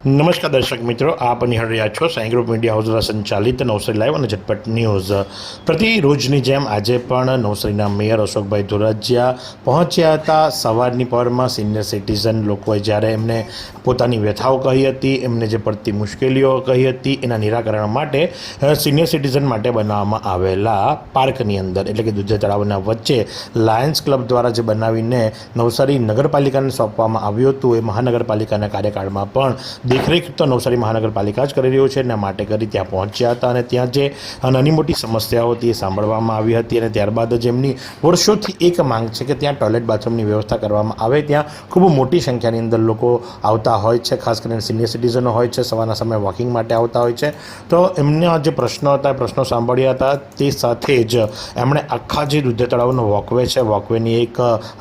નમસ્કાર દર્શક મિત્રો, આપ નિહાળી રહ્યા છો સાઈ ગ્રુપ મીડિયા હાઉસ દ્વારા સંચાલિત નવસારી લાઈવ અને ઝટપટ ન્યૂઝ. પ્રતિરોજની જેમ આજે પણ નવસારીના મેયર અશોકભાઈ ધોરાજીયા પહોંચ્યા હતા. સવારની પરમાં સિનિયર સિટીઝન લોકોએ જ્યારે એમને પોતાની વ્યથાઓ કહી હતી, એમને જે પડતી મુશ્કેલીઓ કહી હતી, એના નિરાકરણ માટે સિનિયર સિટીઝન માટે બનાવવામાં આવેલા પાર્કની અંદર એટલે કે દુધિયા તળાવના વચ્ચે લાયન્સ ક્લબ દ્વારા જે બનાવીને નવસારી નગરપાલિકાને સોંપવામાં આવ્યું હતું, એ મહાનગરપાલિકાના કાર્યકાળમાં પણ દેખરેખ તો નવસારી મહાનગરપાલિકા જ કરી રહ્યું છે. એના માટે કરી ત્યાં પહોંચ્યા હતા અને ત્યાં જે નાની મોટી સમસ્યાઓ હતી એ સાંભળવામાં આવી હતી અને ત્યારબાદ જ એમની વર્ષોથી એક માંગ છે કે ત્યાં ટોયલેટ બાથરૂમની વ્યવસ્થા કરવામાં આવે. ત્યાં ખૂબ મોટી સંખ્યાની અંદર લોકો આવતા હોય છે, ખાસ કરીને સિનિયર સિટીઝનો હોય છે, સવારના સમયે વોકિંગ માટે આવતા હોય છે. તો એમના જે પ્રશ્નો હતા એ પ્રશ્નો સાંભળ્યા હતા. તે સાથે જ એમણે આખા જે દુધિયા તળાવનો વોકવે છે, વોકવેની એક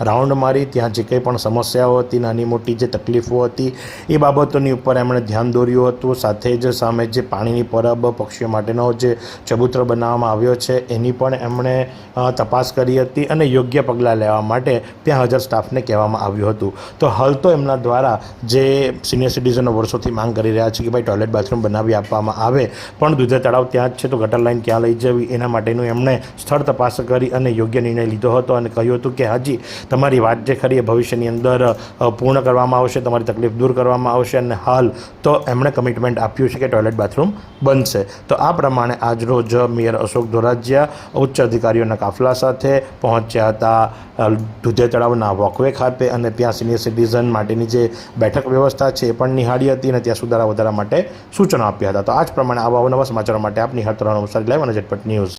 રાઉન્ડ મારી ત્યાં જે કંઈ પણ સમસ્યાઓ હતી, નાની મોટી જે તકલીફો હતી એ બાબતોની ઉપર એમણે ધ્યાન દોર્યું હતું. સાથે જ સામે જે પાણીની પરબ, પક્ષીઓ માટેનો જે ચબૂતરો બનાવવામાં આવ્યો છે એની પણ એમણે તપાસ કરી હતી અને યોગ્ય પગલાં લેવા માટે ત્યાં હાજર સ્ટાફને કહેવામાં આવ્યું હતું. તો હાલ તો એમના દ્વારા જે સિનિયર સિટીઝનો વર્ષોથી માંગ કરી રહ્યા છે કે ભાઈ ટોયલેટ બાથરૂમ બનાવી આપવામાં આવે, પણ દુધિયા તળાવ ત્યાં જ છે તો ગટર લાઈન ક્યાં લઈ જવી, એના માટેનું એમણે સ્થળ તપાસ કરી અને યોગ્ય નિર્ણય લીધો હતો અને કહ્યું હતું કે હાજી તમારી વાત જે ખરી એ ભવિષ્યની અંદર પૂર્ણ કરવામાં આવશે, તમારી તકલીફ દૂર કરવામાં આવશે. અને હાલ તો એમણે કમિટમેન્ટ આપ્યું છે કે ટોયલેટ બાથરૂમ બનશે. તો આ પ્રમાણે આજરોજ મેયર અશોક ધોરાજીયા ઉચ્ચ અધિકારીઓના કાફલા સાથે પહોંચ્યા હતા દુધિયા તળાવના વોકવે ખાતે અને ત્યાં સિનિયર સિટીઝન માટેની જે બેઠક વ્યવસ્થા છે એ પણ નિહાળી હતી અને ત્યાં સુધારા વધારા માટે સૂચનો આપ્યા હતા. તો આ જ પ્રમાણે આવા અવનવા સમાચારો માટે આપ નિહાળતા રહો નવસારી લાઈવ અને ઝટપટ ન્યૂઝ.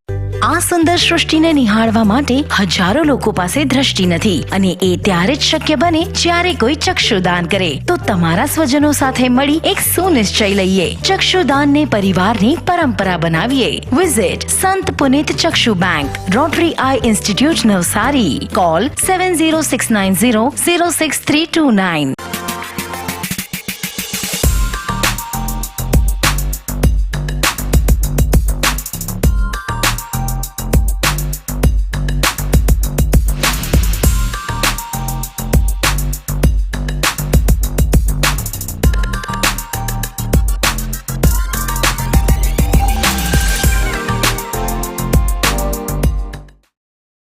આ સુંદર સૃષ્ટિને નિહાળવા માટે હજારો લોકો પાસે દ્રષ્ટિ નથી અને એ ત્યારે જ શક્ય બને જ્યારે કોઈ ચક્ષુદાન કરે. તો તમારા સ્વજનો સાથે મળી એક સુનિશ્ચય લઈએ, ચક્ષુદાનને પરિવારની પરંપરા બનાવીએ. Visit Sant Punit Chakshu bank, Rotary eye institute Navsari. Call 7069006329.